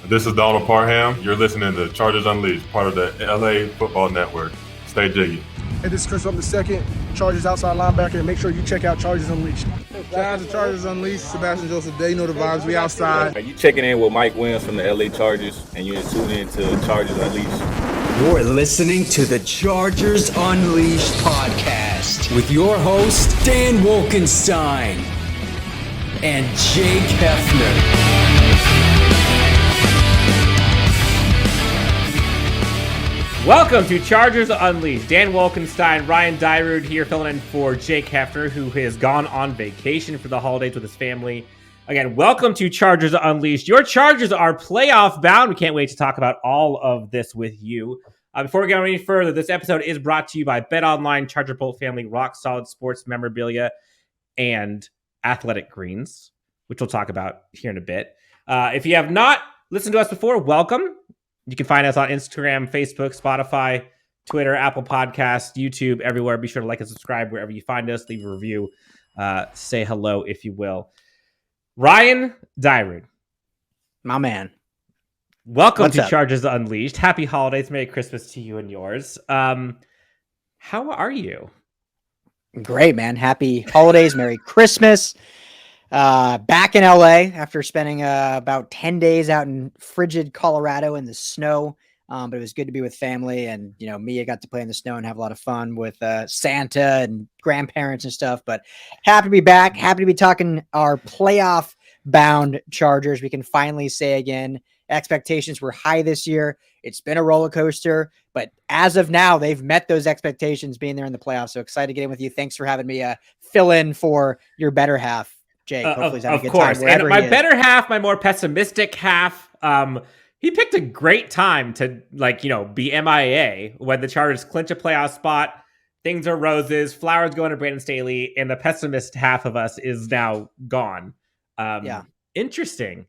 This is Donald Parham. You're listening to Chargers Unleashed, part of the LAFB Network. Stay jiggy. Hey, this is Chris from the second, Chargers outside linebacker, and make sure you check out Chargers Unleashed. Shout out to Chargers Unleashed, Sebastian Joseph Day, you know the vibes, we outside. You checking in with Mike Williams from the LA Chargers, and you're tuning in to Chargers Unleashed. You're listening to the Chargers Unleashed podcast with your host, Dan Wolkenstein and Jake Hefner. Welcome to Chargers Unleashed. Dan Wolkenstein, Ryan Dyrud here filling in for Jake Hefner, who has gone on vacation for the holidays with his family. Again, welcome to Chargers Unleashed. Your Chargers are playoff bound. We can't wait to talk about all of this with you. Before we go any further, this episode is brought to you by BetOnline, Charger Bolt Family, Rock Solid Sports Memorabilia, and Athletic Greens, which we'll talk about here in a bit. If you have not listened to us before, welcome. You can find us on Instagram, Facebook, Spotify, Twitter, Apple Podcasts, YouTube, everywhere. Be sure to like and subscribe wherever you find us. Leave a review. Say hello, if you will. Ryan Dyrud. My man. Welcome What's to up? Chargers Unleashed. Happy holidays. Merry Christmas to you and yours. How are you? Great, man. Happy holidays. Merry Christmas. Back in LA after spending about 10 days out in frigid Colorado in the snow. But it was good to be with family, and Mia got to play in the snow and have a lot of fun with Santa and grandparents and stuff. But happy to be back. Happy to be talking our playoff bound Chargers. We can finally say again, expectations were high this year. It's been a roller coaster, but as of now, they've met those expectations being there in the playoffs. So excited to get in with you. Thanks for having me fill in for your better half, Jake. Hopefully he's having a good course. time And my he is. better half, my more pessimistic half, he picked a great time to be MIA when the Chargers clinch a playoff spot. Things are roses, flowers going to Brandon Staley, and the pessimist half of us is now gone. Yeah. Interesting.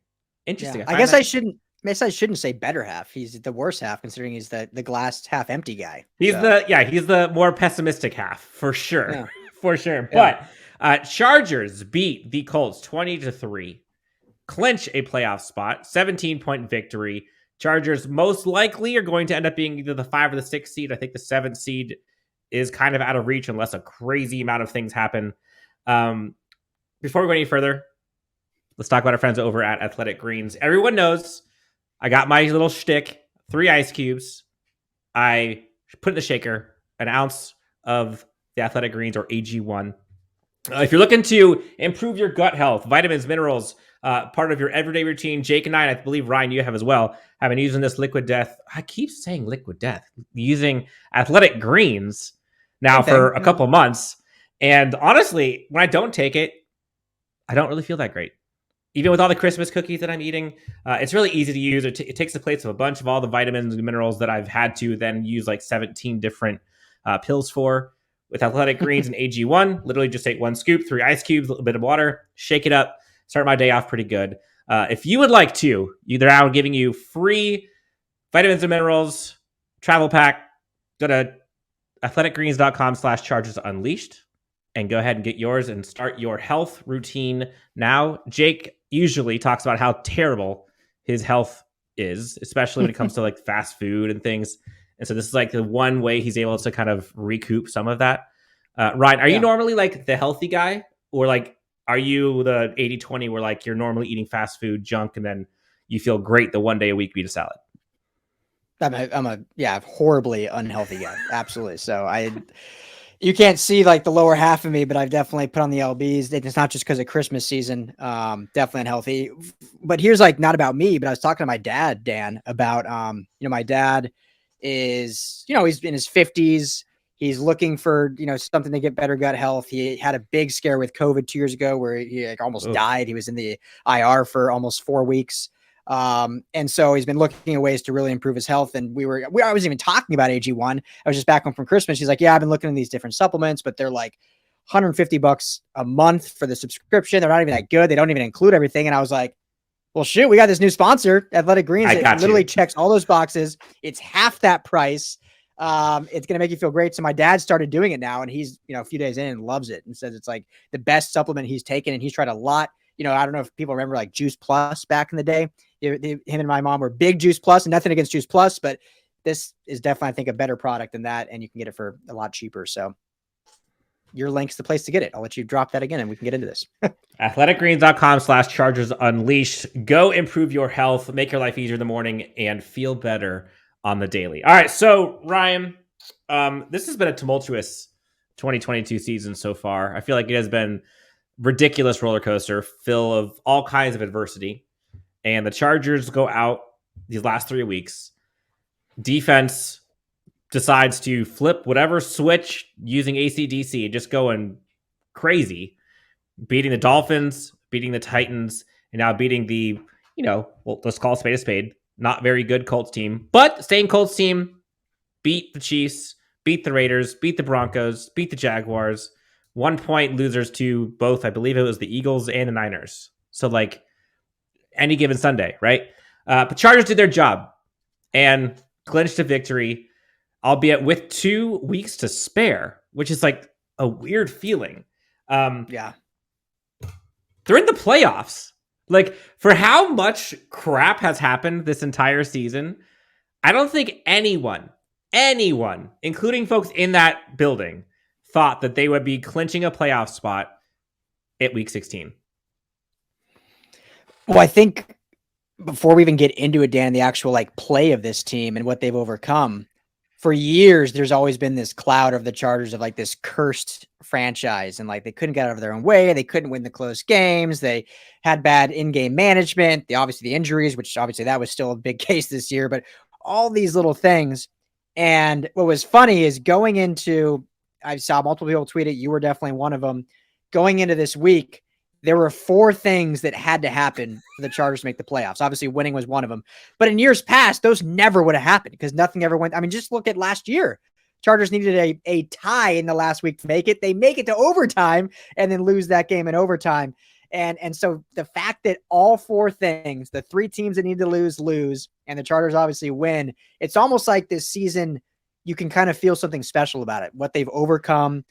Yeah. I guess I shouldn't say better half. He's the worst half, considering he's the glass half empty guy. He's the more pessimistic half for sure. Yeah. For sure. Yeah. But Chargers beat the Colts 20-3, clinch a playoff spot, 17-point victory. Chargers most likely are going to end up being either the 5 or the 6 seed. I think the 7th seed is kind of out of reach unless a crazy amount of things happen. Before we go any further, let's talk about our friends over at Athletic Greens. Everyone knows I got my little shtick, 3 ice cubes. I put in the shaker, an ounce of the Athletic Greens or AG1. If you're looking to improve your gut health, vitamins, minerals, part of your everyday routine, Jake and I believe Ryan, you have as well, have been using this Liquid Death. I keep saying Liquid Death, using Athletic Greens now for a couple months. And honestly, when I don't take it, I don't really feel that great. Even with all the Christmas cookies that I'm eating, it's really easy to use. It takes the place of a bunch of all the vitamins and minerals that I've had to then use like 17 different pills for. With Athletic Greens and AG1, literally just take 1 scoop, 3 ice cubes, a little bit of water, shake it up, start my day off pretty good. If you would like to, they're now giving you free vitamins and minerals travel pack. Go to athleticgreens.com/Chargers Unleashed and go ahead and get yours and start your health routine now. Jake usually talks about how terrible his health is, especially when it comes to like fast food and things. And so this is like the one way he's able to kind of recoup some of that. Ryan, are you normally like the healthy guy, or like are you the 80-20 where like you're normally eating fast food junk and then you feel great the one day a week you eat a salad? I'm a horribly unhealthy guy. Absolutely. So you can't see like the lower half of me, but I've definitely put on the LBs. It's not just because of Christmas season. Definitely unhealthy. But here's like not about me, but I was talking to my dad, Dan, about my dad is, he's in his 50s. He's looking for, something to get better gut health. He had a big scare with COVID 2 years ago where he almost died. He was in the IR for almost 4 weeks. And so he's been looking at ways to really improve his health. And I wasn't even talking about AG1. I was just back home from Christmas. He's like, yeah, I've been looking at these different supplements, but they're like $150 a month for the subscription. They're not even that good. They don't even include everything. And I was like, well, shoot, we got this new sponsor, Athletic Greens. It literally checks all those boxes. It's half that price. It's going to make you feel great. So my dad started doing it now, and he's, a few days in and loves it and says it's like the best supplement he's taken. And he's tried a lot. I don't know if people remember like Juice Plus back in the day. Him and my mom were big Juice Plus, and nothing against Juice Plus, but this is definitely, I think, a better product than that, and you can get it for a lot cheaper. So your link's the place to get it. I'll let you drop that again and we can get into this. athleticgreens.com/Chargers Unleashed. Go improve your health, make your life easier in the morning, and feel better on the daily. All right, so Ryan, this has been a tumultuous 2022 season so far. I feel like it has been ridiculous roller coaster, full of all kinds of adversity. And the Chargers go out these last 3 weeks. Defense decides to flip whatever switch using AC/DC and just going crazy, beating the Dolphins, beating the Titans, and now beating the, let's call a spade, not very good Colts team, but same Colts team, beat the Chiefs, beat the Raiders, beat the Broncos, beat the Jaguars, 1 point losers to both, I believe it was the Eagles and the Niners. So like any given Sunday, right? But Chargers did their job and clinched a victory, albeit with 2 weeks to spare, which is like a weird feeling. Yeah. They're in the playoffs. Like, for how much crap has happened this entire season, I don't think anyone, including folks in that building, thought that they would be clinching a playoff spot at week 16. Well, I think before we even get into it, Dan, the actual play of this team and what they've overcome, for years, there's always been this cloud of the Chargers of this cursed franchise. And they couldn't get out of their own way. They couldn't win the close games. They had bad in-game management. Obviously the injuries, which obviously that was still a big case this year, but all these little things. And what was funny is going into, I saw multiple people tweet it. You were definitely one of them. Going into this week, there were 4 things that had to happen for the Chargers to make the playoffs. Obviously, winning was one of them. But in years past, those never would have happened because nothing ever went. I mean, just look at last year. Chargers needed a tie in the last week to make it. They make it to overtime and then lose that game in overtime. And so the fact that all 4 things, the 3 teams that need to lose, and the Chargers obviously win, it's almost like this season, you can kind of feel something special about it. What they've overcome,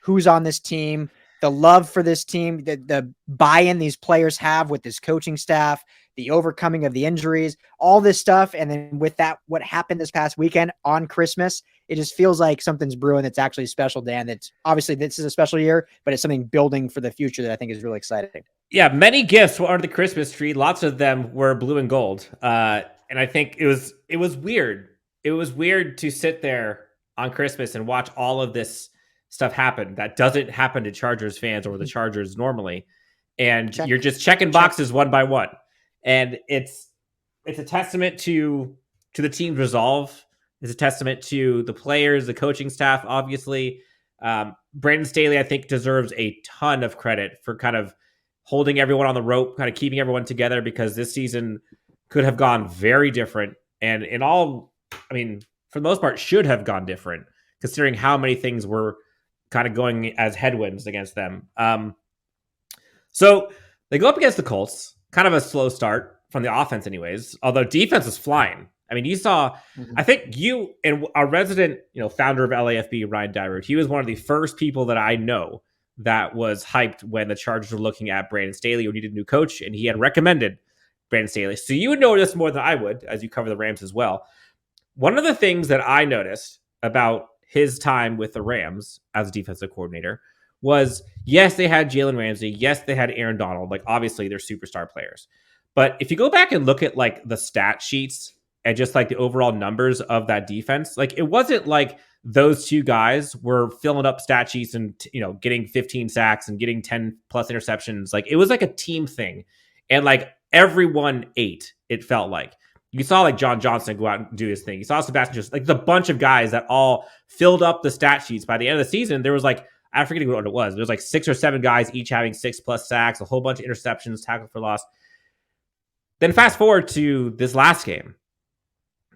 who's on this team, the love for this team, the buy-in these players have with this coaching staff, the overcoming of the injuries, all this stuff. And then with that, what happened this past weekend on Christmas, it just feels like something's brewing that's actually special, Dan. That's obviously, this is a special year, but it's something building for the future that I think is really exciting. Yeah, many gifts were under the Christmas tree. Lots of them were blue and gold. And I think it was weird. It was weird to sit there on Christmas and watch all of this stuff happen that doesn't happen to Chargers fans or the Chargers normally. And you're just checking boxes one by one. And it's a testament to the team's resolve. It's a testament to the players, the coaching staff, obviously. Brandon Staley, I think, deserves a ton of credit for kind of holding everyone on the rope, kind of keeping everyone together, because this season could have gone very different. And for the most part, should have gone different, considering how many things were kind of going as headwinds against them. So they go up against the Colts, kind of a slow start from the offense anyways, although defense was flying. I mean, you saw, I think you and our resident, founder of LAFB, Ryan Dyrud, he was one of the first people that I know that was hyped when the Chargers were looking at Brandon Staley, who needed a new coach, and he had recommended Brandon Staley. So you would know this more than I would, as you cover the Rams as well. One of the things that I noticed about his time with the Rams as defensive coordinator was, yes, they had Jalen Ramsey. Yes, they had Aaron Donald. Obviously, they're superstar players. But if you go back and look at the stat sheets and just the overall numbers of that defense, it wasn't like those 2 guys were filling up stat sheets and, getting 15 sacks and getting 10 plus interceptions. It was a team thing. And everyone ate, it felt like. You saw John Johnson go out and do his thing. You saw Sebastian, just the bunch of guys that all filled up the stat sheets. By the end of the season, there was I'm forgetting what it was. There was 6 or 7 guys each having 6+ sacks, a whole bunch of interceptions, tackle for loss. Then fast forward to this last game.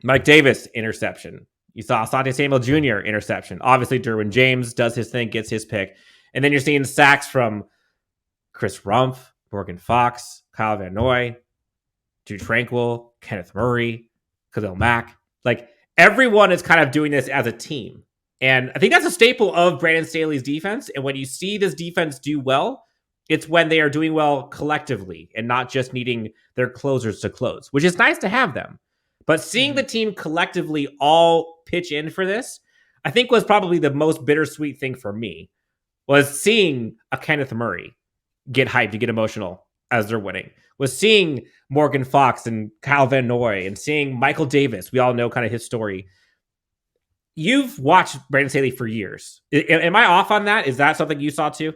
Mike Davis, interception. You saw Asante Samuel Jr., interception. Obviously, Derwin James does his thing, gets his pick. And then you're seeing sacks from Chris Rumph, Morgan Fox, Kyle Van Noy, Drew Tranquil, Kenneth Murray, Khalil Mack. Everyone is kind of doing this as a team. And I think that's a staple of Brandon Staley's defense. And when you see this defense do well, It's when they are doing well collectively and not just needing their closers to close, which is nice to have them. But seeing the team collectively all pitch in for this, I think was probably the most bittersweet thing for me, was seeing a Kenneth Murray get hyped, to get emotional as they're winning, was seeing Morgan Fox and Kyle Van Noy and seeing Michael Davis. We all know kind of his story. You've watched Brandon Staley for years. Am I off on that? Is that something you saw too?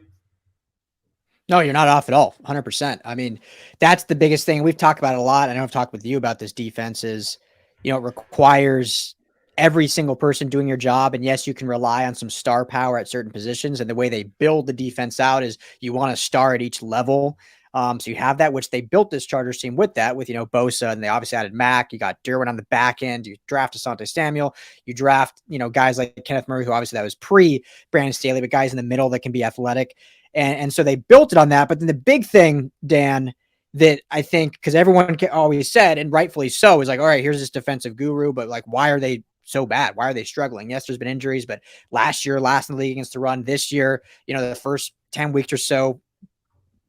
No, you're not off at all. 100%. I mean, that's the biggest thing. We've talked about it a lot. I know I've talked with you about this defense is, it requires every single person doing your job. And yes, you can rely on some star power at certain positions. And the way they build the defense out is you want a star at each level. So you have that, which they built this Chargers team with that, with, Bosa, and they obviously added Mack. You got Dyrud on the back end. You draft Asante Samuel. You draft, guys like Kenneth Murray, who obviously that was pre-Brandon Staley, but guys in the middle that can be athletic. And so they built it on that. But then the big thing, Dan, that I think, because everyone always said, and rightfully so, is like, all right, here's this defensive guru, but like, why are they so bad? Why are they struggling? Yes, there's been injuries, but last year, last in the league against the run. This year, the first 10 weeks or so,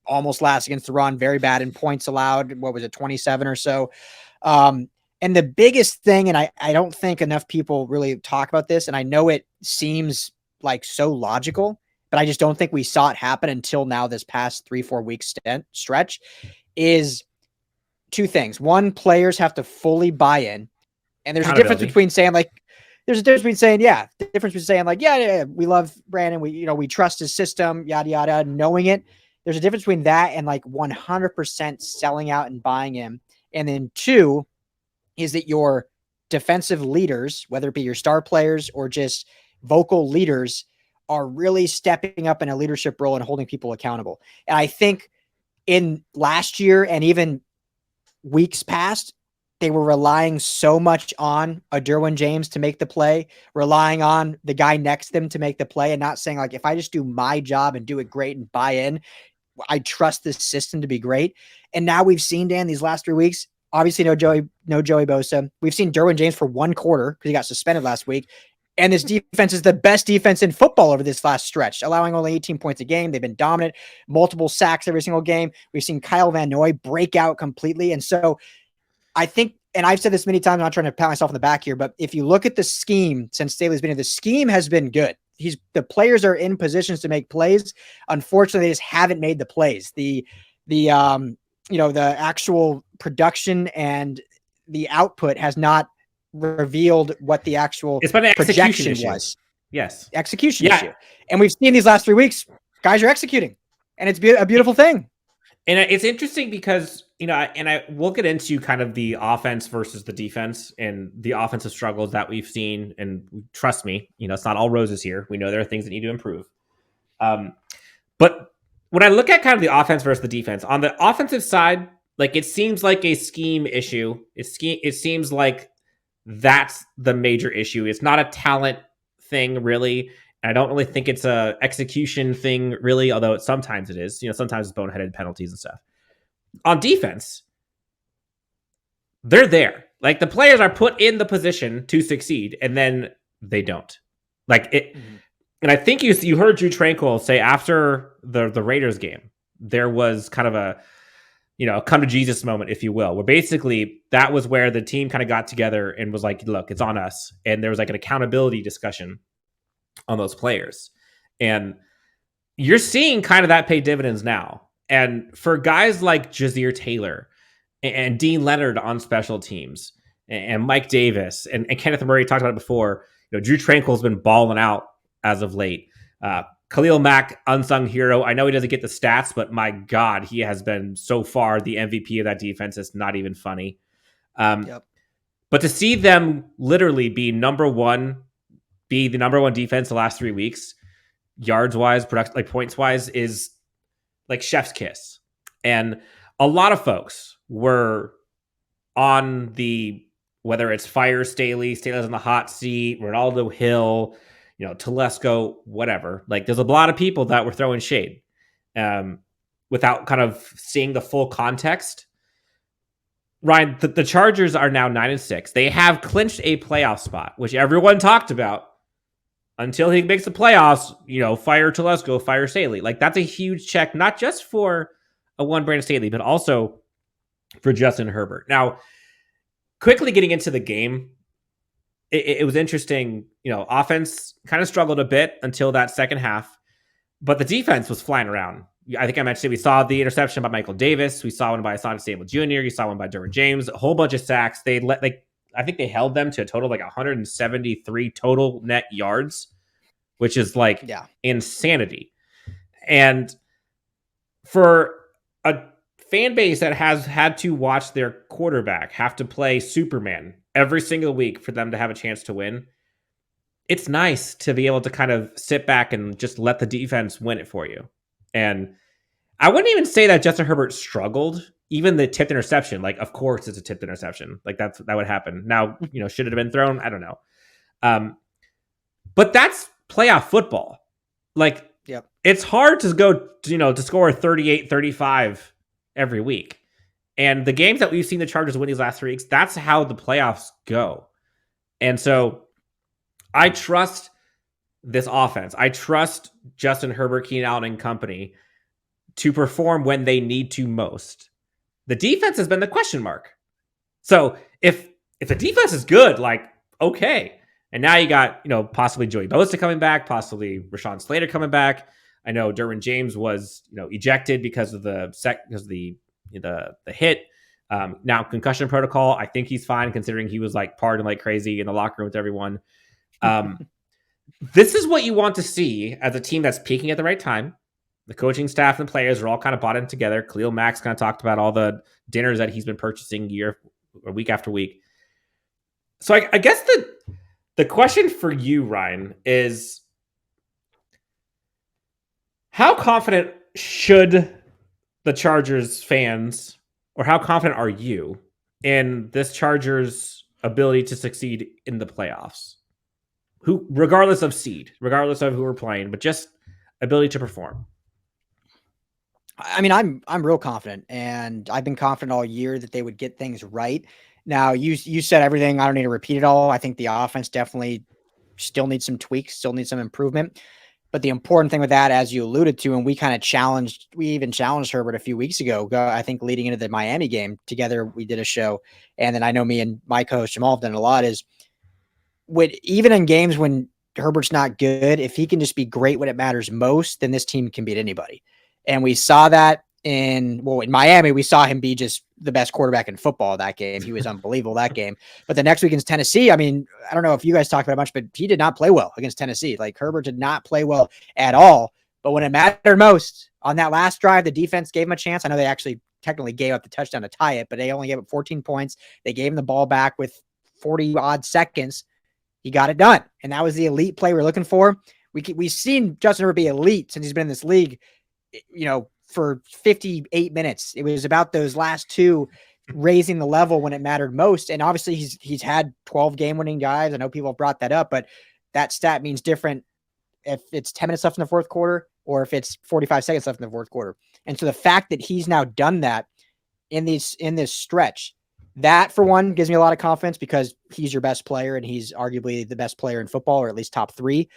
almost last against the run, very bad in points allowed. What was it, 27 or so? And the biggest thing, and I don't think enough people really talk about this, and I know it seems like so logical, but I just don't think we saw it happen until now, this past 3-4 week stretch, is two things. One, players have to fully buy in. And there's a difference between saying yeah, we love Brandon. We trust his system, yada, yada, knowing it. There's a difference between that and like 100% selling out and buying in. And then two is that your defensive leaders, whether it be your star players or just vocal leaders, are really stepping up in a leadership role and holding people accountable. And I think in last year and even weeks past, they were relying so much on a Derwin James to make the play, relying on the guy next to them to make the play, and not saying like, if I just do my job and do it great and buy in, I trust this system to be great. And now we've seen, Dan, these last 3 weeks, obviously no Joey Bosa. We've seen Derwin James for one quarter because he got suspended last week. And this defense is the best defense in football over this last stretch, allowing only 18 points a game. They've been dominant, multiple sacks every single game. We've seen Kyle Van Noy break out completely. And so I think, and I've said this many times, I'm not trying to pat myself on the back here, but if you look at the scheme since Staley's been here, the scheme has been good. The players are in positions to make plays. Unfortunately, they just haven't made the plays. The actual production and the output has not revealed what the actual projection was. Yes. Execution issue. And we've seen these last 3 weeks, guys are executing, and it's a beautiful thing. And it's interesting because, we'll get into kind of the offense versus the defense and the offensive struggles that we've seen. And trust me, it's not all roses here. We know there are things that need to improve. But when I look at kind of the offense versus the defense, on the offensive side, like it seems like a scheme issue. It seems like that's the major issue. It's not a talent thing, really. And I don't really think it's a execution thing, really, although sometimes it is. Sometimes it's boneheaded penalties and stuff. On defense, they're there. Like the players are put in the position to succeed, and then they don't. Like it. Mm-hmm. And I think you heard Drew Tranquil say after the Raiders game, there was kind of a come to Jesus moment, if you will, where basically that was where the team kind of got together and was like, look, it's on us. And there was like an accountability discussion on those players. And you're seeing kind of that pay dividends now. And for guys like Jazir Taylor and Dean Leonard on special teams and Mike Davis and Kenneth Murray talked about it before, Drew Tranquil has been balling out as of late. Khalil Mack, unsung hero. I know he doesn't get the stats, but my God, he has been so far the MVP of that defense. It's not even funny. But to see them literally be the number one defense the last 3 weeks, yards wise, production, like points wise, is like chef's kiss. And a lot of folks were on whether it's fire Staley's on the hot seat, Renaldo Hill, Telesco, whatever. Like there's a lot of people that were throwing shade without kind of seeing the full context. Ryan, the Chargers are now 9-6. They have clinched a playoff spot, which everyone talked about until he makes the playoffs, fire Telesco, fire Staley. Like, that's a huge check, not just for a one Brandon Staley, but also for Justin Herbert. Now, quickly getting into the game, it was interesting. Offense kind of struggled a bit until that second half, but the defense was flying around. I think I mentioned we saw the interception by Michael Davis. We saw one by Asante Samuel Jr. You saw one by Derwin James. A whole bunch of sacks. I think they held them to a total of 173 total net yards, which is insanity. And for a fan base that has had to watch their quarterback have to play Superman every single week for them to have a chance to win, it's nice to be able to kind of sit back and just let the defense win it for you. And I wouldn't even say that Justin Herbert struggled. Even the tipped interception, of course it's a tipped interception. That would happen. Now, should it have been thrown? I don't know. But that's playoff football. Yep. It's hard to go, to score 38, 35 every week. And the games that we've seen the Chargers win these last 3 weeks, that's how the playoffs go. And so I trust this offense. I trust Justin Herbert, Keenan Allen, and company to perform when they need to most. The defense has been the question mark. So if the defense is good, okay. And now you got, possibly Joey Bosa coming back, possibly Rashawn Slater coming back. I know Derwin James was, ejected because of the hit. Now concussion protocol. I think he's fine considering he was partying like crazy in the locker room with everyone. This is what you want to see as a team that's peaking at the right time. The coaching staff and players are all kind of bought in together. Khalil Mack's kind of talked about all the dinners that he's been purchasing week after week. So I guess the question for you, Ryan, is how confident should the Chargers fans, or how confident are you in this Chargers ability to succeed in the playoffs? Regardless of seed, regardless of who we're playing, but just ability to perform. I mean, I'm real confident, and I've been confident all year that they would get things right. Now, you said everything. I don't need to repeat it all. I think the offense definitely still needs some tweaks, still needs some improvement. But the important thing with that, as you alluded to, and we even challenged Herbert a few weeks ago, I think leading into the Miami game together, we did a show. And then I know me and my coach Jamal have done a lot, is even in games when Herbert's not good, if he can just be great when it matters most, then this team can beat anybody. And we saw that in Miami, we saw him be just the best quarterback in football that game. He was unbelievable that game. But the next week against Tennessee, I mean, I don't know if you guys talked about it much, but he did not play well against Tennessee. Herbert did not play well at all. But when it mattered most, on that last drive, the defense gave him a chance. I know they actually technically gave up the touchdown to tie it, but they only gave up 14 points. They gave him the ball back with 40-odd seconds. He got it done. And that was the elite play we're looking for. We've seen Justin Herbert be elite since he's been in this league, for 58 minutes. It was about those last two raising the level when it mattered most. And obviously he's had 12 game-winning guys. I know people have brought that up, but that stat means different if it's 10 minutes left in the fourth quarter or if it's 45 seconds left in the fourth quarter. And so the fact that he's now done that in this stretch, that for one gives me a lot of confidence because he's your best player and he's arguably the best player in football, or at least top 3.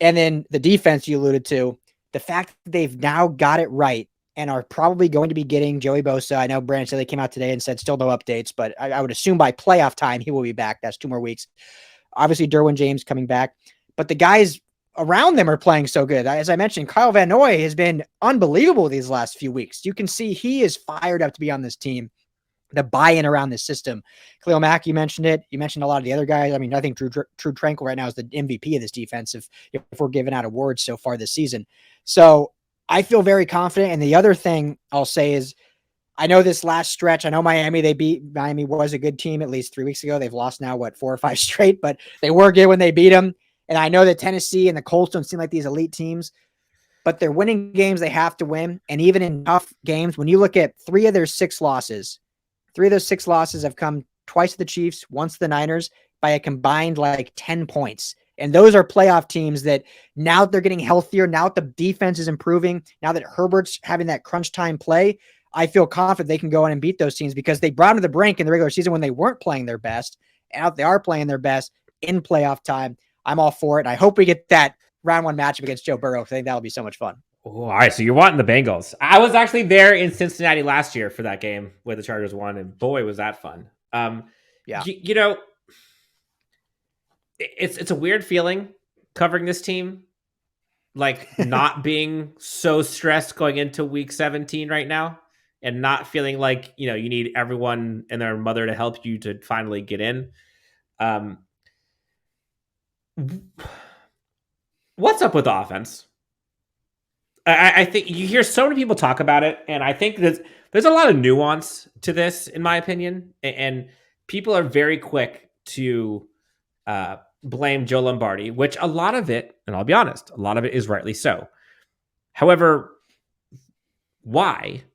And then the defense you alluded to, the fact that they've now got it right and are probably going to be getting Joey Bosa. I know Brandon Staley came out today and said still no updates, but I would assume by playoff time he will be back. That's 2 more weeks. Obviously, Derwin James coming back. But the guys around them are playing so good. As I mentioned, Kyle Van Noy has been unbelievable these last few weeks. You can see he is fired up to be on this team. The buy-in around this system. Khalil Mack, you mentioned it. You mentioned a lot of the other guys. I mean, I think Drew Tranquil right now is the MVP of this defense if we're giving out awards so far this season. So I feel very confident. And the other thing I'll say is I know this last stretch, I know Miami was a good team at least 3 weeks ago. They've lost now, 4 or 5 straight, but they were good when they beat them. And I know that Tennessee and the Colts don't seem like these elite teams, but they're winning games they have to win. And even in tough games, when you look at 3 of their 6 losses, 3 of those 6 losses have come twice to the Chiefs, once to the Niners by a combined 10 points. And those are playoff teams that now that they're getting healthier, now that the defense is improving, now that Herbert's having that crunch time play, I feel confident they can go in and beat those teams because they brought them to the brink in the regular season when they weren't playing their best. And now they are playing their best in playoff time. I'm all for it. And I hope we get that round 1 matchup against Joe Burrow. I think that'll be so much fun. All right, so you're wanting the Bengals. I was actually there in Cincinnati last year for that game where the Chargers won, and boy, was that fun. Yeah. You know, it's a weird feeling covering this team, like not being so stressed going into week 17 right now, and not feeling like, you need everyone and their mother to help you to finally get in. What's up with the offense? I think you hear so many people talk about it, and I think there's a lot of nuance to this, in my opinion, and people are very quick to blame Joe Lombardi, which a lot of it, and I'll be honest, a lot of it is rightly so. However, why?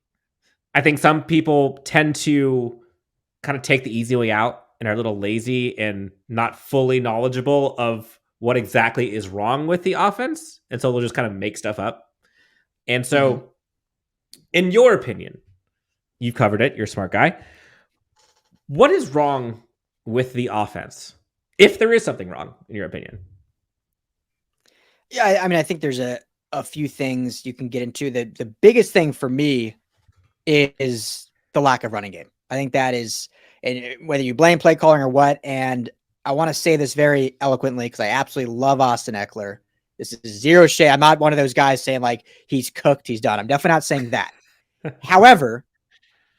I think some people tend to kind of take the easy way out and are a little lazy and not fully knowledgeable of what exactly is wrong with the offense, and so they'll just kind of make stuff up. And so, in your opinion, you've covered it, you're a smart guy. What is wrong with the offense? If there is something wrong, in your opinion. Yeah, I mean, I think there's a few things you can get into. The biggest thing for me is the lack of running game. I think that is, and whether you blame play calling or what, and I want to say this very eloquently because I absolutely love Austin Eckler. This is zero shade. I'm not one of those guys saying like he's cooked, he's done. I'm definitely not saying that. However,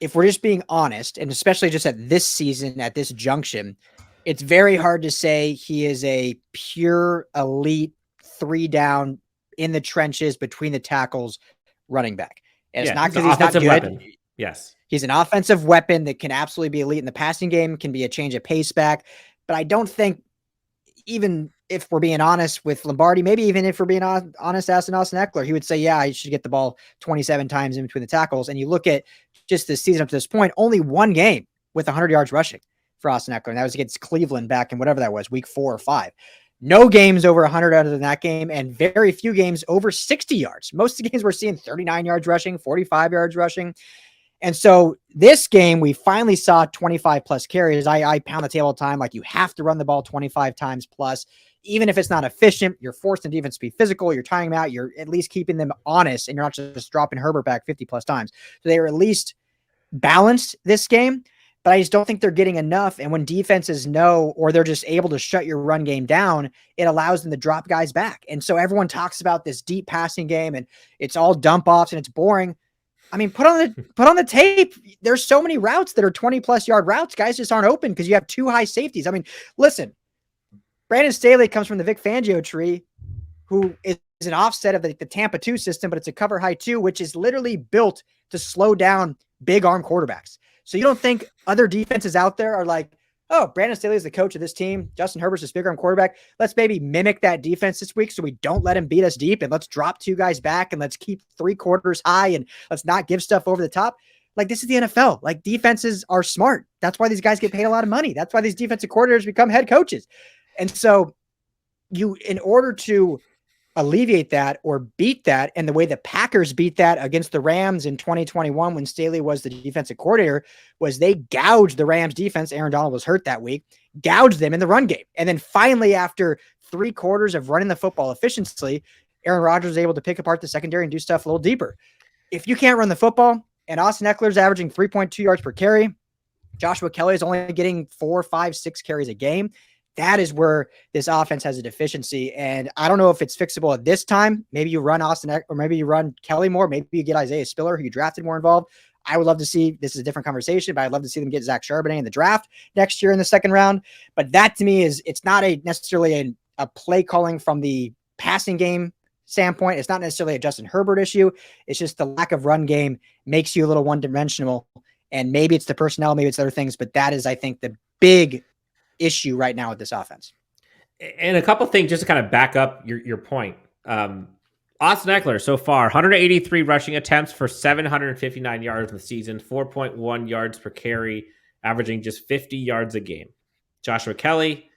if we're just being honest, and especially just at this season, at this junction, it's very hard to say he is a pure elite 3 down in the trenches between the tackles running back. And it's not because he's not good. Weapon. Yes. He's an offensive weapon that can absolutely be elite in the passing game, can be a change of pace back. But I don't think, even if we're being honest with Lombardi, maybe even if we're being honest asking Austin Eckler, he would say, yeah, I should get the ball 27 times in between the tackles. And you look at just the season up to this point, only 1 game with 100 yards rushing for Austin Eckler. And that was against Cleveland back in whatever that was, week 4 or 5. No games over 100 other than that game, and very few games over 60 yards. Most of the games we're seeing 39 yards rushing, 45 yards rushing. And so this game, we finally saw 25 plus carries. I pound the table all the time. Like, you have to run the ball 25 times plus. Even if it's not efficient, you're forcing the defense to be physical. You're tying them out. You're at least keeping them honest, and you're not just dropping Herbert back 50 plus times. So they were at least balanced this game, but I just don't think they're getting enough. And when defenses know, or they're just able to shut your run game down, it allows them to drop guys back. And so everyone talks about this deep passing game, and it's all dump offs and it's boring. I mean, put on the tape. There's so many routes that are 20 plus yard routes. Guys just aren't open because you have 2 high safeties. I mean, listen, Brandon Staley comes from the Vic Fangio tree, who is an offset of the Tampa 2 system, but it's a cover high 2, which is literally built to slow down big arm quarterbacks. So you don't think other defenses out there are like, oh, Brandon Staley is the coach of this team. Justin Herbert's this big arm quarterback. Let's maybe mimic that defense this week so we don't let him beat us deep, and let's drop 2 guys back, and let's keep 3 quarters high, and let's not give stuff over the top. Like, this is the NFL. Like, defenses are smart. That's why these guys get paid a lot of money. That's why these defensive coordinators become head coaches. And so in order to alleviate that or beat that, and the way the Packers beat that against the Rams in 2021 when Staley was the defensive coordinator, was they gouged the Rams defense. Aaron Donald was hurt that week, gouged them in the run game. And then finally, after 3 quarters of running the football efficiently, Aaron Rodgers was able to pick apart the secondary and do stuff a little deeper. If you can't run the football, and Austin Eckler's averaging 3.2 yards per carry, Joshua Kelly is only getting 4, 5, 6 carries a game, that is where this offense has a deficiency. And I don't know if it's fixable at this time. Maybe you run Austin or maybe you run Kelly more. Maybe you get Isaiah Spiller, who you drafted, more involved. I would love to see, this is a different conversation, but I'd love to see them get Zach Charbonnet in the draft next year in the 2nd round. But that to me it's not necessarily a play calling from the passing game standpoint. It's not necessarily a Justin Herbert issue. It's just the lack of run game makes you a little one-dimensional. And maybe it's the personnel, maybe it's other things, but that is, I think, the big issue right now with this offense. And a couple things just to kind of back up your point. Austin Eckler so far, 183 rushing attempts for 759 yards in the season, 4.1 yards per carry, averaging just 50 yards a game. Joshua Kelly,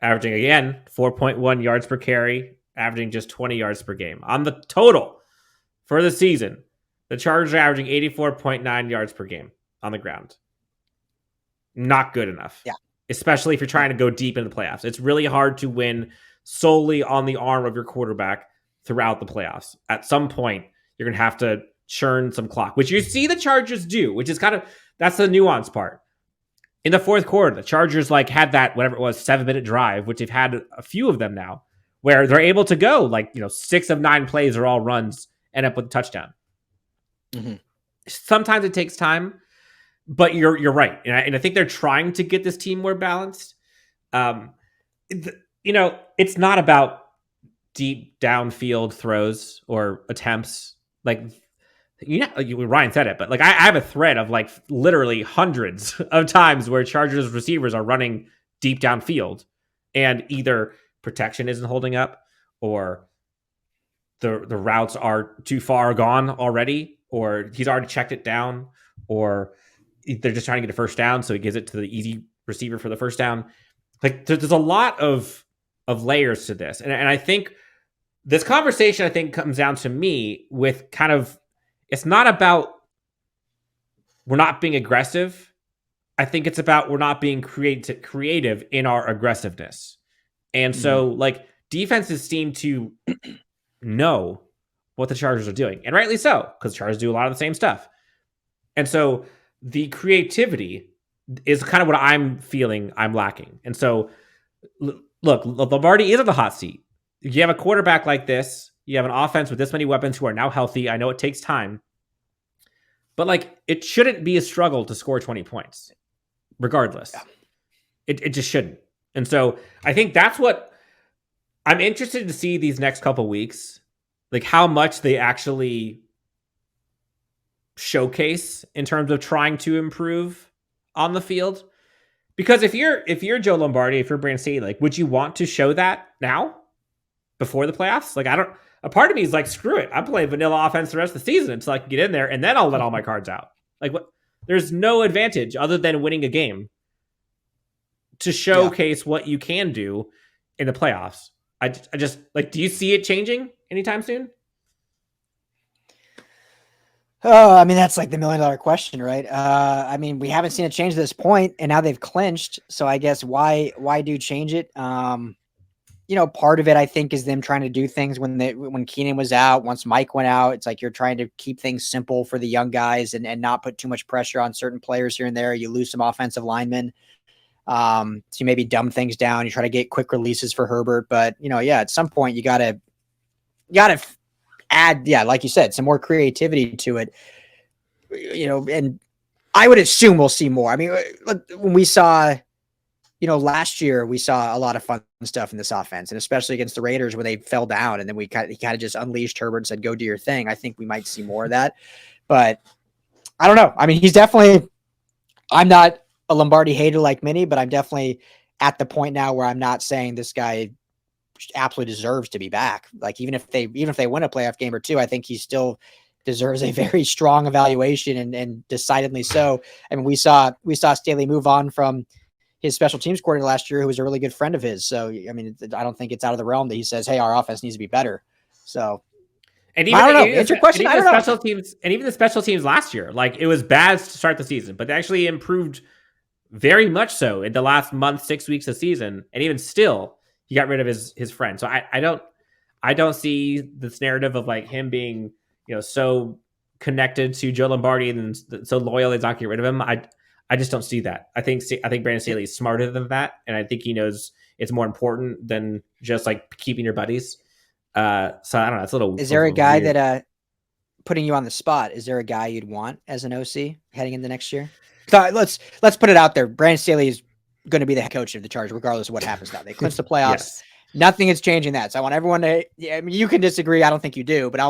averaging again 4.1 yards per carry, averaging just 20 yards per game. On the total for the season, the Chargers are averaging 84.9 yards per game on the ground. Not good enough. Yeah. especially if you're trying to go deep into the playoffs. It's really hard to win solely on the arm of your quarterback throughout the playoffs. At some point, you're going to have to churn some clock, which you see the Chargers do, which is that's the nuance part. In the fourth quarter, the Chargers had that, whatever it was, 7-minute drive, which they've had a few of them now, where they're able to go 6 of 9 plays are all runs, end up with a touchdown. Mm-hmm. Sometimes it takes time, but you're right. And I think they're trying to get this team more balanced. It's not about deep downfield throws or attempts. Ryan said it, but I have a thread of literally hundreds of times where Chargers receivers are running deep downfield and either protection isn't holding up or the routes are too far gone already, or he's already checked it down, or they're just trying to get a first down, so he gives it to the easy receiver for the first down. There's a lot of layers to this. And I think this conversation, comes down to me with it's not about we're not being aggressive. I think it's about we're not being creative in our aggressiveness. And so defenses seem to know what the Chargers are doing, and rightly so, because the Chargers do a lot of the same stuff. And so the creativity is kind of what I'm feeling I'm lacking. And so, look, Lombardi is on the hot seat. You have a quarterback like this. You have an offense with this many weapons who are now healthy. I know it takes time. But, it shouldn't be a struggle to score 20 points, regardless. Yeah. It just shouldn't. And so I think that's what I'm interested to see these next couple weeks, how much they actually showcase in terms of trying to improve on the field. Because if you're Joe Lombardi, if you're Brandon Staley, would you want to show that now before the playoffs? A part of me is screw it. I'm playing vanilla offense the rest of the season until I can get in there, and then I'll let all my cards out. What? There's no advantage other than winning a game to showcase what you can do in the playoffs. I just do you see it changing anytime soon? Oh, that's the $1 million question, right? We haven't seen it change to this point, and now they've clinched. So I guess why do change it? Part of it, I think, is them trying to do things when Keenan was out, once Mike went out. It's you're trying to keep things simple for the young guys and not put too much pressure on certain players here and there. You lose some offensive linemen. So you maybe dumb things down. You try to get quick releases for Herbert. But, at some point you gotta add, like you said, some more creativity to it, and I would assume we'll see more. When we saw, last year we saw a lot of fun stuff in this offense, and especially against the Raiders when they fell down, and then he kind of just unleashed Herbert and said, go do your thing. I think we might see more of that, but I don't know. He's definitely, I'm not a Lombardi hater like many, but I'm definitely at the point now where I'm not saying this guy absolutely deserves to be back. Even if they win a playoff game or two, I think he still deserves a very strong evaluation and decidedly so. We saw Staley move on from his special teams coordinator last year, who was a really good friend of his. So, I don't think it's out of the realm that he says, hey, our offense needs to be better. So, and even, I don't know. It's your question. I don't know. Special teams, and even the special teams last year, it was bad to start the season, but they actually improved very much so in the last month, 6 weeks of the season. And even still, he got rid of his friend. So I don't see this narrative of him being, so connected to Joe Lombardi and so loyal he's not get rid of him. I just don't see that. I think Brandon Staley is smarter than that, and I think he knows it's more important than just keeping your buddies. So I don't know. It's a little. Is there a guy weird. that putting you on the spot? Is there a guy you'd want as an OC heading into next year? So let's put it out there. Brandon Staley is going to be the head coach of the Chargers, regardless of what happens now. They clinch the playoffs. Yes. Nothing is changing that. So I want everyone to. You can disagree. I don't think you do, but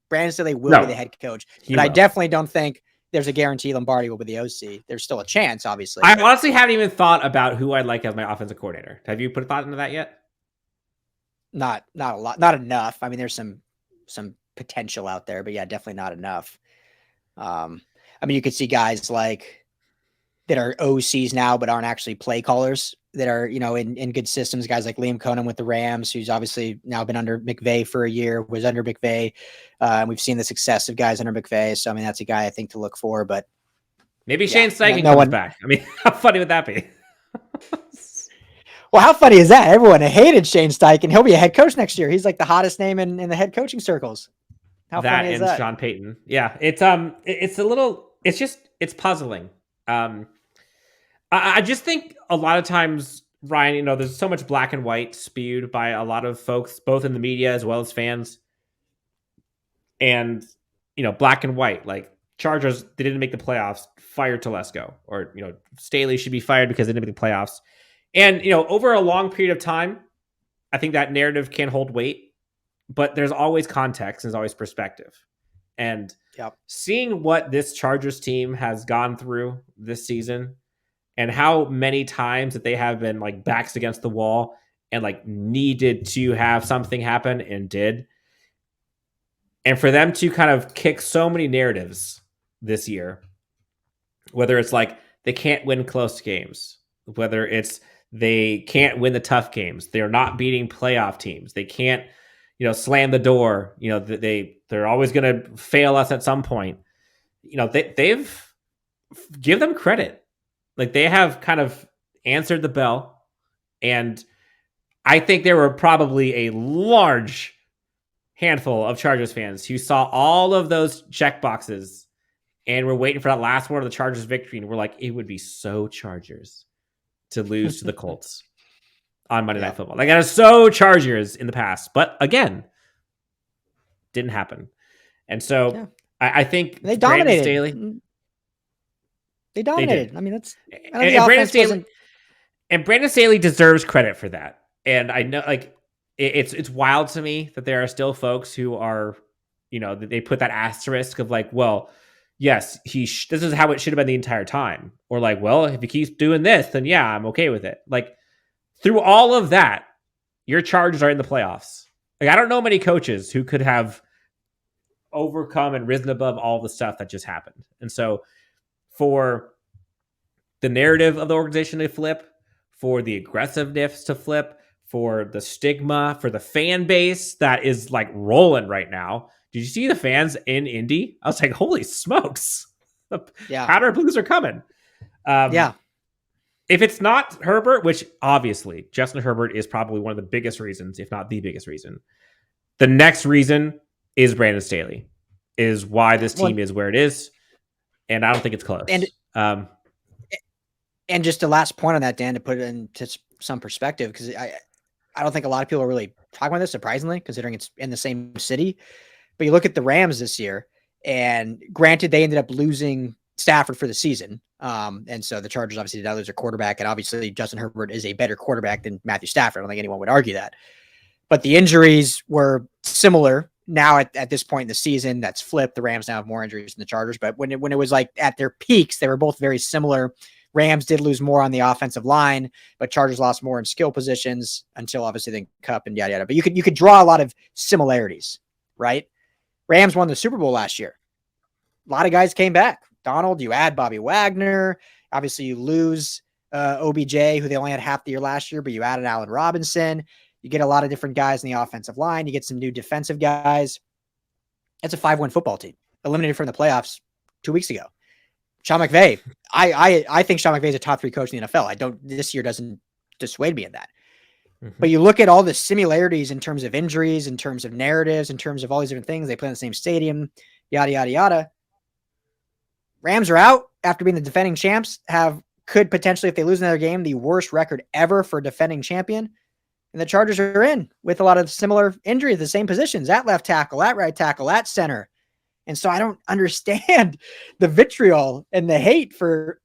Brandon Staley will be the head coach. But I definitely don't think there's a guarantee Lombardi will be the OC. There's still a chance, obviously. I honestly haven't even thought about who I'd like as my offensive coordinator. Have you put a thought into that yet? Not a lot, not enough. There's some potential out there, but yeah, definitely not enough. You could see guys that are OCs now, but aren't actually play callers that are, in good systems. Guys like Liam Cohen with the Rams, who's obviously now been under McVay for a year, was under McVay. And we've seen the success of guys under McVay. So, that's a guy I think to look for, but maybe Shane Steichen comes back. How funny would that be? Well, how funny is that? Everyone hated Shane Steichen. He'll be a head coach next year. He's like the hottest name in the head coaching circles. How That funny is and that? Sean Payton. Yeah, it's puzzling. I just think a lot of times, Ryan, there's so much black and white spewed by a lot of folks, both in the media as well as fans. And, black and white, like Chargers, they didn't make the playoffs, fire Telesco. Or, Staley should be fired because they didn't make the playoffs. And, over a long period of time, I think that narrative can hold weight. But there's always context and there's always perspective. And seeing what this Chargers team has gone through this season and how many times that they have been like backs against the wall and like needed to have something happen and did. And for them to kind of kick so many narratives this year, whether it's like they can't win close games, whether it's they can't win the tough games, they're not beating playoff teams, they can't, slam the door, they're always going to fail us at some point. They've give them credit. Like they have kind of answered the bell. And I think there were probably a large handful of Chargers fans who saw all of those check boxes and were waiting for that last one of the Chargers victory. And we're like, it would be so Chargers to lose to the Colts on Monday Night Football. Like that is so Chargers in the past, but again, didn't happen. And so I think they dominated. Staley, they dominated. I mean, that's and Brandon Staley deserves credit for that. And I know, like, it's wild to me that there are still folks who are, they put that asterisk of like, well, yes, this is how it should have been the entire time, or like, well, if he keeps doing this, then yeah, I'm okay with it. Like. Through all of that, your Chargers are in the playoffs. Like I don't know many coaches who could have overcome and risen above all the stuff that just happened. And so for the narrative of the organization to flip, for the aggressiveness to flip, for the stigma, for the fan base that is like rolling right now. Did you see the fans in Indy? I was like, holy smokes. The powder blues are coming. If it's not Herbert, which obviously Justin Herbert is probably one of the biggest reasons, if not the biggest reason. The next reason is Brandon Staley, is why this team is where it is. And I don't think it's close. And just the last point on that, Dan, to put it into some perspective, because I don't think a lot of people are really talking about this, surprisingly, considering it's in the same city. But you look at the Rams this year, and granted, they ended up losing Stafford for the season. And so the Chargers obviously did not lose their quarterback. And obviously Justin Herbert is a better quarterback than Matthew Stafford. I don't think anyone would argue that. But the injuries were similar. Now at this point in the season, that's flipped. The Rams now have more injuries than the Chargers. But when it was like at their peaks, they were both very similar. Rams did lose more on the offensive line, but Chargers lost more in skill positions until obviously then Cup and yada yada. But you could draw a lot of similarities, right? Rams won the Super Bowl last year. A lot of guys came back. Donald, you add Bobby Wagner. Obviously, you lose OBJ, who they only had half the year last year, but you added Allen Robinson. You get a lot of different guys in the offensive line. You get some new defensive guys. It's a 5-win football team, eliminated from the playoffs 2 weeks ago. Sean McVay, I think Sean McVay is a top 3 coach in the NFL. This year doesn't dissuade me of that. Mm-hmm. But you look at all the similarities in terms of injuries, in terms of narratives, in terms of all these different things. They play in the same stadium, yada, yada, yada. Rams are out after being the defending champs, could potentially, if they lose another game, the worst record ever for a defending champion. And the Chargers are in with a lot of similar injuries, the same positions at left tackle, at right tackle, at center. And so I don't understand the vitriol and the hate for,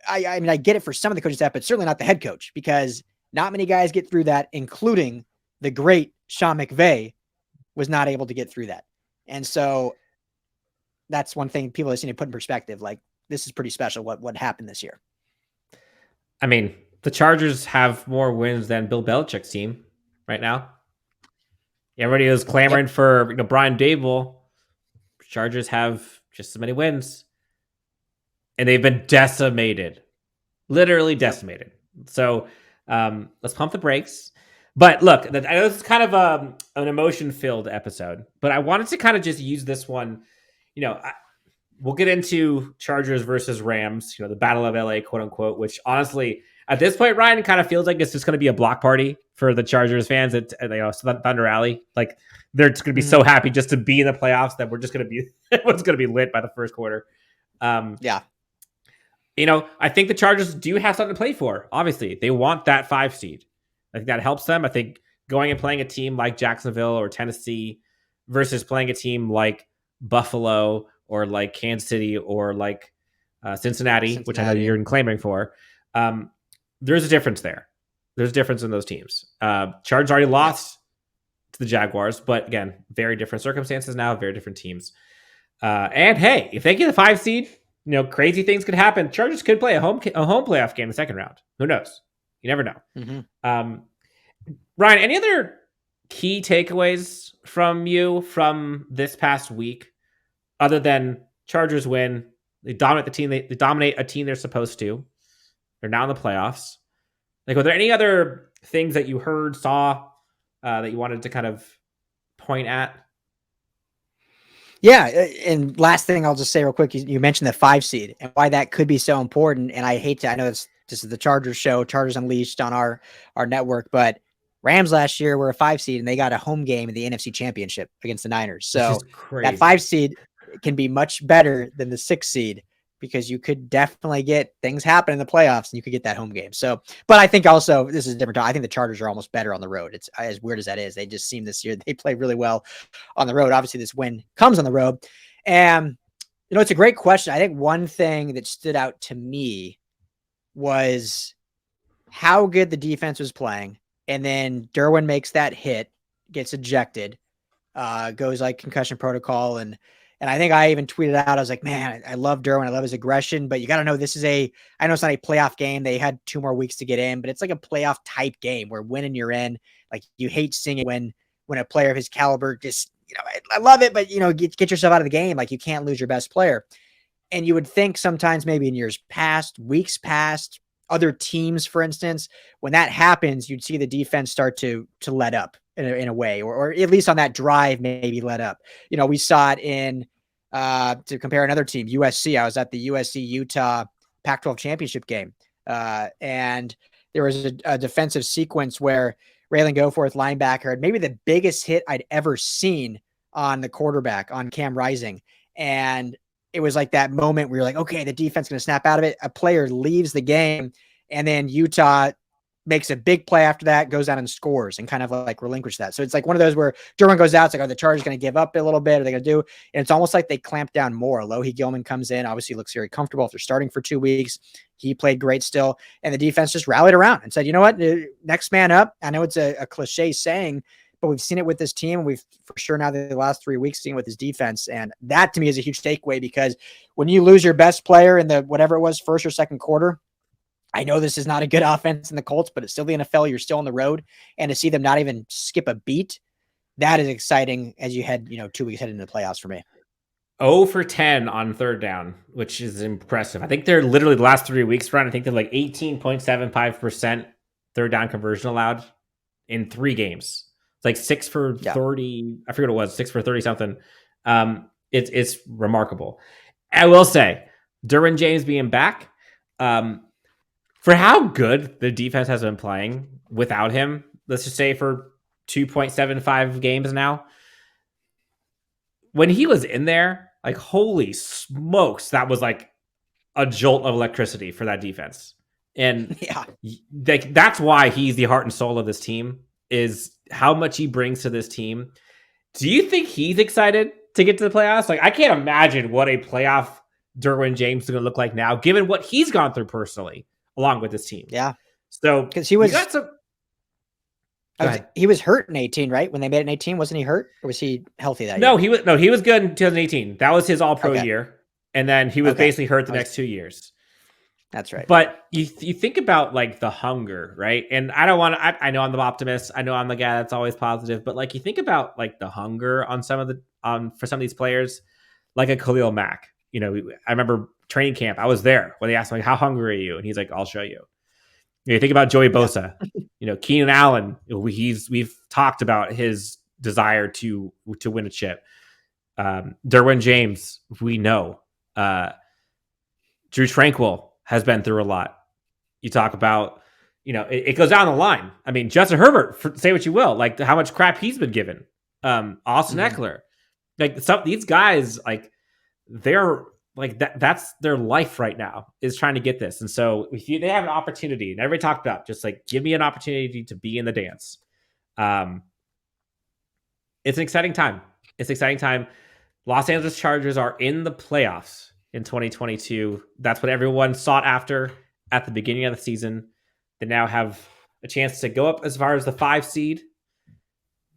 I mean, I get it for some of the coaching staff, but certainly not the head coach, because not many guys get through that, including the great Sean McVay was not able to get through that. And so that's one thing people just need to put in perspective. Like, this is pretty special what happened this year. I mean, the Chargers have more wins than Bill Belichick's team right now. Everybody was clamoring for Brian Dable. Chargers have just as many wins. And they've been decimated. Literally decimated. So let's pump the brakes. But look, I know this is kind of an emotion-filled episode, but I wanted to kind of just use this one. We'll get into Chargers versus Rams, the Battle of LA, quote unquote, which honestly, At this point, Ryan, it kind of feels like it's just going to be a block party for the Chargers fans at Thunder Alley. Like they're just going to be so happy just to be in the playoffs that we're just going to be everyone's going to be lit by the first quarter. Yeah. I think the Chargers do have something to play for. Obviously, they want that 5 seed. I think that helps them. I think going and playing a team like Jacksonville or Tennessee versus playing a team like Buffalo or like Kansas City or like Cincinnati, which I know you're clamoring for. There's a difference there. There's a difference in those teams. Chargers already lost to the Jaguars, but again, very different circumstances now, very different teams. And hey, if they get a 5 seed, crazy things could happen. Chargers could play a home playoff game in the second round. Who knows? You never know. Ryan, any other key takeaways from you from this past week, other than Chargers win? They dominate the team. They dominate a team they're supposed to. They're now in the playoffs. Like, were there any other things that you heard, saw, that you wanted to kind of point at? Yeah, and last thing I'll just say real quick, you mentioned the 5 seed and why that could be so important. And I know this is the Chargers show, Chargers Unleashed on our network, but Rams last year were a 5 seed and they got a home game in the NFC Championship against the Niners. So that 5 seed can be much better than the 6 seed because you could definitely get things happen in the playoffs and you could get that home game. So, but I think also this is different. I think the Chargers are almost better on the road. It's as weird as that is. They just seem this year, they play really well on the road. Obviously this win comes on the road. And, it's a great question. I think one thing that stood out to me was how good the defense was playing. And then Derwin makes that hit, gets ejected, goes like concussion protocol. And I think I even tweeted out, I was like, man, I love Derwin. I love his aggression, but you got to know I know it's not a playoff game. They had 2 more weeks to get in, but it's like a playoff type game where winning you're in. Like you hate seeing it when a player of his caliber just, I love it, but get yourself out of the game. Like you can't lose your best player. And you would think sometimes maybe in years past, weeks past, other teams, for instance, when that happens, you'd see the defense start to let up in a way, or at least on that drive, maybe let up. We saw it in, to compare another team, USC. I was at the USC Utah Pac-12 championship game. And there was a defensive sequence where Raylan Goforth, linebacker, had maybe the biggest hit I'd ever seen on the quarterback, on Cam Rising. And it was like that moment where you're like, okay, the defense is going to snap out of it. A player leaves the game, and then Utah makes a big play after that, goes out and scores and kind of like relinquish that. So it's like one of those where Derwin goes out. It's like, are the Chargers going to give up a little bit? Are they going to do? And it's almost like they clamp down more. Lohi Gilman comes in, obviously looks very comfortable after starting for 2 weeks. He played great still. And the defense just rallied around and said, you know what, next man up. I know it's a cliche saying, but we've seen it with this team. We've for sure now the last 3 weeks seen it with his defense. And that to me is a huge takeaway, because when you lose your best player in the, whatever it was, first or second quarter, I know this is not a good offense in the Colts, but it's still the NFL. You're still on the road, and to see them not even skip a beat, that is exciting as you head, 2 weeks heading into the playoffs for me. 0 for 10 on third down, which is impressive. I think they're literally the last 3 weeks run. I think they're like 18.75% third down conversion allowed in 3 games. It's like 6 for 30. I forget what it was, 6 for 30 something. It's remarkable. I will say, Derwin James being back, for how good the defense has been playing without him, let's just say for 2.75 games now, when he was in there, like, holy smokes, that was like a jolt of electricity for that defense. And that's why he's the heart and soul of this team, is how much he brings to this team. Do you think he's excited to get to the playoffs? Like, I can't imagine what a playoff Derwin James is going to look like now, given what he's gone through personally along with this team. Yeah. So because he was he was hurt in 18, right? When they made it in 18, wasn't he hurt, or was he healthy that year? He was good in 2018. That was his all-pro year. And then he was basically hurt the next 2 years. That's right. But you think about like the hunger, right? And I know I'm the optimist. I know I'm the guy that's always positive, but like you think about like the hunger on some of the, for some of these players, like a Khalil Mack. I remember training camp. I was there when they asked him, like, how hungry are you? And he's like, I'll show you. You think about Joey Bosa, Keenan Allen. We've talked about his desire to win a chip. Derwin James, we know. Drew Tranquill has been through a lot. You talk about, it goes down the line. I mean, Justin Herbert, say what you will, like how much crap he's been given. Austin Eckler, like these guys, like they're like that's their life right now, is trying to get this. And so if they have an opportunity, and everybody talked about just like, give me an opportunity to be in the dance. It's an exciting time. Los Angeles Chargers are in the playoffs in 2022. That's what everyone sought after at the beginning of the season. They now have a chance to go up as far as the 5 seed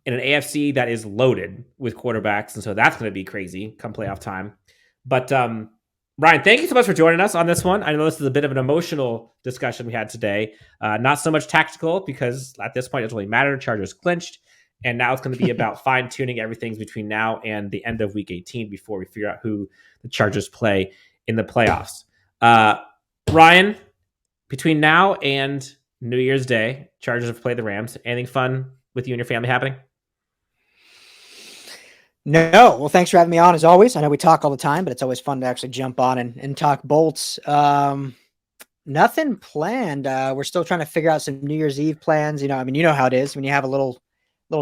in an AFC that is loaded with quarterbacks. And so that's going to be crazy come playoff time. But Ryan, thank you so much for joining us on this one. I know this is a bit of an emotional discussion we had today. Not so much tactical, because at this point it doesn't really matter. Chargers clinched. And now it's going to be about fine-tuning everything between now and the end of Week 18 before we figure out who the Chargers play in the playoffs. Ryan, between now and New Year's Day, Chargers have played the Rams. Anything fun with you and your family happening? No. Well, thanks for having me on, as always. I know we talk all the time, but it's always fun to actually jump on and talk Bolts. Nothing planned. We're still trying to figure out some New Year's Eve plans. You know how it is when you have a little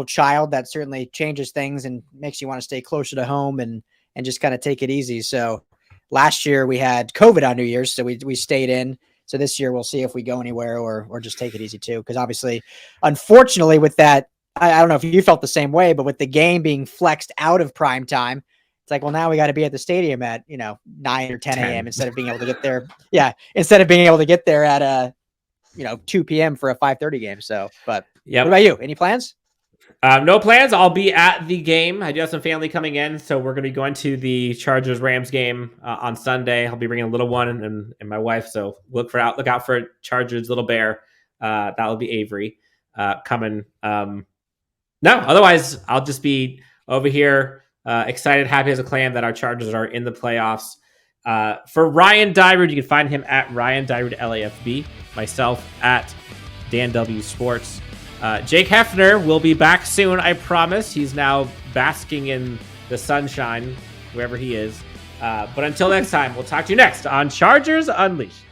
child. That certainly changes things and makes you want to stay closer to home and just kind of take it easy. So last year we had COVID on New Year's, so we stayed in. So this year we'll see if we go anywhere or just take it easy too. Because obviously, unfortunately, with that, I don't know if you felt the same way, but with the game being flexed out of prime time, it's like, well, now we got to be at the stadium at 9 or 10 a.m. instead of being able to get there. Yeah, instead of being able to get there at 2 p.m. for a 5:30 game. So, but What about you? Any plans? No plans. I'll be at the game. I do have some family coming in, so we're going to be going to the Chargers-Rams game on Sunday. I'll be bringing a little one and my wife, so look out for Chargers little bear. That will be Avery coming. No, otherwise I'll just be over here excited, happy as a clam that our Chargers are in the playoffs. For Ryan Dyrud, you can find him at Ryan Dyrud LAFB. Myself at Dan W Sports. Jake Hefner will be back soon, I promise. He's now basking in the sunshine, wherever he is. But until next time, we'll talk to you next on Chargers Unleashed.